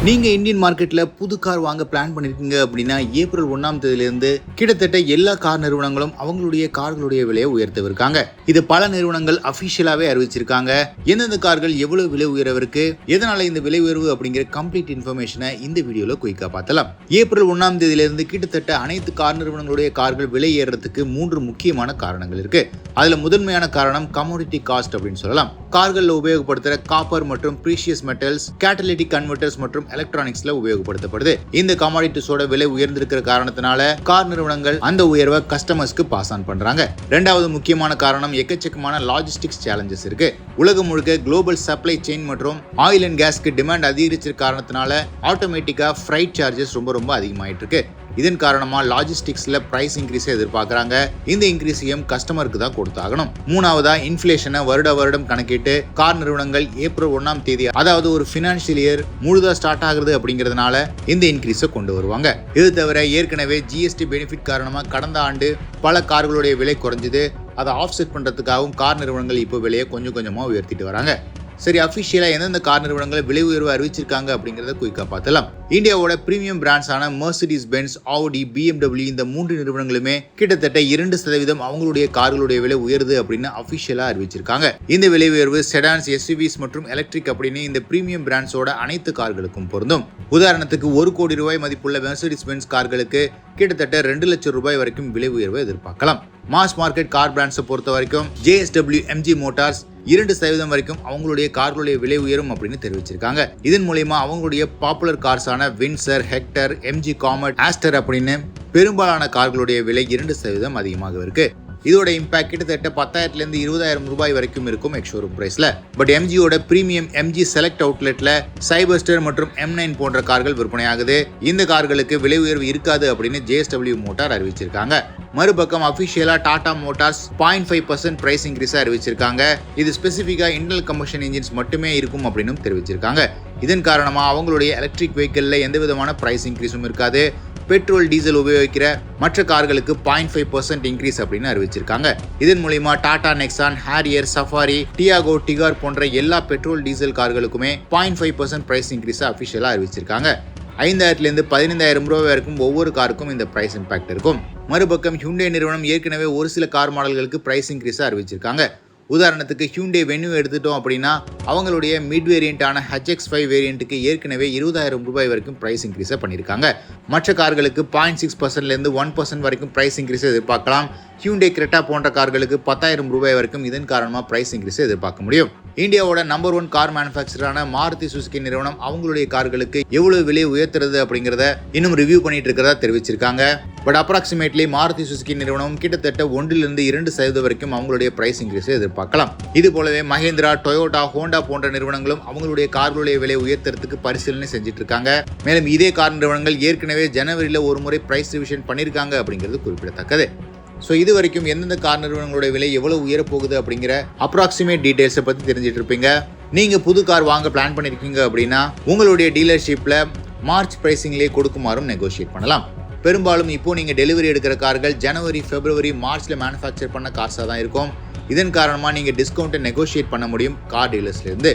நீங்க இந்தியன் மார்க்கெட்ல புது கார் வாங்க பிளான் பண்ணிருக்கீங்க அப்படின்னா ஏப்ரல் 1ஆம் தேதியிலிருந்து கிட்டத்தட்ட எல்லா கார் நிறுவனங்களும் அவங்களுடைய கார்களுடைய விலையை உயர்த்தவிருக்காங்க. இது பல நிறுவனங்கள் அபிஷியலாவே அறிவிச்சிருக்காங்க. எந்தெந்த கார்கள் எவ்வளவு விலை உயரவிருக்கு, எதனால இந்த விலை உயர்வு அப்படிங்கிற கம்ப்ளீட் இன்ஃபர்மேஷனை இந்த வீடியோல குயிக்கா பார்த்தலாம். ஏப்ரல் 1ஆம் தேதியிலிருந்து கிட்டத்தட்ட அனைத்து கார் நிறுவனங்களுடைய கார்கள் விலை ஏறதுக்கு 3 முக்கியமான காரணங்கள் இருக்கு. அதுல முதன்மையான காரணம் கமோடிட்டி காஸ்ட் அப்படின்னு சொல்லலாம். கார்கள்ல உபயோகப்படுத்துற காப்பர் மற்றும் பிரீஷியஸ் மெட்டல்ஸ், கேட்டலிட்டிக் கன்வெர்ட்டர்ஸ் மற்றும் எலக்ட்ரானிக்ஸ்ல உபயோகப்படுத்தப்படுது. இந்த கமாடிட்டிஸோட விலை உயர்ந்திருக்கிற காரணத்தினால கார் நிறுவனங்கள் அந்த உயர்வை கஸ்டமர்ஸ்க்கு பாஸ் ஆன் பண்றாங்க. இரண்டாவது முக்கியமான காரணம் எக்கச்சக்கமான லாஜிஸ்டிக்ஸ் சேலஞ்சஸ் இருக்கு. உலகம் முழுக்க குளோபல் சப்ளை செயின் மற்றும் ஆயில் அண்ட் கேஸ்க்கு டிமாண்ட் அதிகரிச்சிருக்க காரணத்தினால ஆட்டோமேட்டிக்கா ஃப்ரைட் சார்ஜஸ் ரொம்ப அதிகமாயிட்டு இருக்கு. இதன் காரணமா லாஜிஸ்டிக்ஸ்ல பிரைஸ் இன்க்ரீஸ் எதிர்பார்க்கறாங்க. இந்த இன்க்ரீஸையும் கஸ்டமருக்கு தான் கொடுத்தாகணும். மூணாவதா இன்ஃபிளேஷனை வருடம் கணக்கிட்டு கார் நிறுவனங்கள் ஏப்ரல் 1ஆம் தேதி, அதாவது ஒரு பினான்சியல் இயர் முழுதா ஸ்டார்ட் ஆகுது அப்படிங்கிறதுனால இந்த இன்க்ரீஸை கொண்டு வருவாங்க. இது தவிர ஏற்கனவே ஜிஎஸ்டி பெனிஃபிட் காரணமா கடந்த ஆண்டு பல கார்களுடைய விலை குறைஞ்சது. அதை ஆஃப்செட் பண்றதுக்காகவும் கார் நிறுவனங்கள் இப்போ விலையை கொஞ்சம் கொஞ்சமா உயர்த்திட்டு வராங்க. சரி, அபிஷியலா எந்தெந்த கார் நிறுவனங்கள் விலை உயர்வு அறிவிச்சிருக்காங்க அப்படிங்கறத குயிக்கா பார்த்தலாம். இந்தியாவோட பிரீமியம் பிராண்ட்ஸான மெர்சிடிஸ் பென்ஸ், ஆடி, BMW இந்த 3 நிறுவனங்களுமே கிட்டத்தட்ட 2% அவங்களுடைய கார்களுடைய விலை உயருது அப்படின்னு அபிஷியலா அறிவிச்சிருக்காங்க. இந்த விலை உயர்வு செடான்ஸ், SUVs மற்றும் எலக்ட்ரிக் அப்படின்னு இந்த பிரீமியம் பிராண்ட்ஸோட அனைத்து கார்களுக்கும் பொருந்தும். உதாரணத்துக்கு 1 கோடி ரூபாய் மதிப்புள்ள மெர்சிடிஸ் பென்ஸ் கார்களுக்கு கிட்டத்தட்ட 2 லட்சம் ரூபாய் வரைக்கும் விலை உயர்வை எதிர்பார்க்கலாம். மாஸ் மார்க்கெட் கார் பிராண்ட்ஸை பொறுத்த வரைக்கும் JSW, MG மோட்டார்ஸ் 2% வரைக்கும் அவங்களுடைய கார்களுடைய விலை உயரும் அப்படின்னு தெரிவிச்சிருக்காங்க. இதன் மூலமா அவங்களுடைய பாப்புலர் கார்ஸான Windsor, Hector, MG Comet, Astor அப்படின்னு பெரும்பாலான கார்களுடைய விலை 2% அதிகமாக இருக்கு. இதோட இம்பாக்ட் கிட்டத்தட்ட 10,000 இருந்து 20,000 ரூபாய் வரைக்கும் இருக்கும் எக்ஸ்ஷோரூம் பிரைஸ்ல. பட் MGயோட பிரீமியம் MG செலக்ட் அவுட்லெட்ல சைபர்ஸ்டர் மற்றும் M9 போன்ற கார்கள் விற்பனையாகுது. இந்த கார்களுக்கு விலை உயர்வு இருக்காது அப்படின்னு JSW மோட்டார் அறிவிச்சிருக்காங்க. மறுபக்கம் அபிஷியலா டாடா மோட்டார்ஸ் 0.5% பிரைஸ் இன்க்ரீஸ் அறிவிச்சிருக்காங்க. இது ஸ்பெசிபிக்கா இன்டர்னல் கம்பஷன் இன்ஜின்ஸ் மட்டுமே இருக்கும் அப்படின்னு தெரிவிச்சிருக்காங்க. இதன் காரணமா அவங்களுடைய எலக்ட்ரிக் வெஹிக்கிள்ல எந்த விதமான பிரைஸ் இன்க்ரீஸும் இருக்காது. பெட்ரோல், டீசல் உபயோகிக்கிற மற்ற கார்களுக்கு 0.5% இன்க்ரீஸ் அப்படின்னு அறிவிச்சிருக்காங்க. இதன் மூலமா Tata Nexon, Harrier, Safari, Tiago, Tigor போன்ற எல்லா பெட்ரோல், டீசல் கார்களுக்குமே 0.5% பிரைஸ் இன்க்ரீஸ் அபிஷியலா அறிவிச்சிருக்காங்க. 5,000 இருந்து 15,000 ரூபாய் வரைக்கும் ஒவ்வொரு காருக்கும் இந்த பிரைஸ் இம்பாக்ட் இருக்கும். மறுபக்கம் ஹியூண்டே நிறுவனம் ஏற்கனவே ஒரு சில கார் மாடல்களுக்கு பிரைஸ் இன்க்ரீஸ் அறிவிச்சிருக்காங்க. உதாரணத்துக்கு ஹியூண்டே வென்யூ எடுத்துட்டோம் அப்படின்னா அவங்களுடைய மிட் வேரியண்டான HX5 வேரியண்ட்டுக்கு ஏற்கனவே 20,000 ரூபாய் வரைக்கும் பிரைஸ் இன்க்ரீஸை பண்ணியிருக்காங்க. மற்ற கார்களுக்கு 0.6%லேருந்து 1% வரைக்கும் பிரைஸ் இன்க்ரீஸை எதிர்பார்க்கலாம். ஹியூண்டே கிரெட்டா போன்ற கார்களுக்கு 10,000 ரூபாய் வரைக்கும் இதன் காரணமாக பிரைஸ் இன்க்ரீஸை எதிர்பார்க்க முடியும். இந்தியாவோட நம்பர் 1 கார் மேனுஃபேக்சரான மாருதி சுசுகி நிறுவனம் அவங்களுடைய கார்களுக்கு எவ்வளவு விலை உயர்த்துறது அப்படிங்கிறத இன்னும் ரிவ்யூ பண்ணிட்டு இருக்கிறதா தெரிவிச்சிருக்காங்க. பட் அப்ராக்சிமேட்லி மாருதி சுசுகி நிறுவனம் கிட்டத்தட்ட 1-2% வரைக்கும் அவங்களுடைய பிரைஸ் இன்க்ரீஸை எதிர்பார்க்கலாம். இது போலவே மஹேந்திரா, டொயோட்டா, ஹோண்டா போன்ற நிறுவனங்களும் அவங்களுடைய கார்களுடைய விலை உயர்த்துறதுக்கு பரிசீலனை செஞ்சுட்டு இருக்காங்க. மேலும் இதே கார் நிறுவனங்கள் ஏற்கனவே ஜனவரியில் ஒரு முறை பிரைஸ் ரிவிஷன் பண்ணியிருக்காங்க அப்படிங்கிறது குறிப்பிடத்தக்கது. ஸோ இது வரைக்கும் எந்தெந்த கார் நிறுவனங்களுடைய விலை எவ்வளவு உயரப்போகுது அப்படிங்கிற அப்ராக்சிமேட் டீடைல்ஸை பற்றி தெரிஞ்சிட்டு இருப்பீங்க. நீங்கள் புது கார் வாங்க பிளான் பண்ணியிருக்கீங்க அப்படின்னா உங்களுடைய டீலர்ஷிப்பில் மார்ச் பிரைசிங்லேயே கொடுக்குமாறும் நெகோஷியேட் பண்ணலாம். பெரும்பாலும் இப்போ நீங்கள் டெலிவரி எடுக்கிற கார்கள் ஜனவரி, பிப்ரவரி, மார்ச்சில் மேனுஃபேக்சர் பண்ண கார்ஸாக தான் இருக்கும். இதன் காரணமாக நீங்கள் டிஸ்கவுண்ட்டை நெகோஷியேட் பண்ண முடியும் கார் டீலர்ஸ்லேருந்து.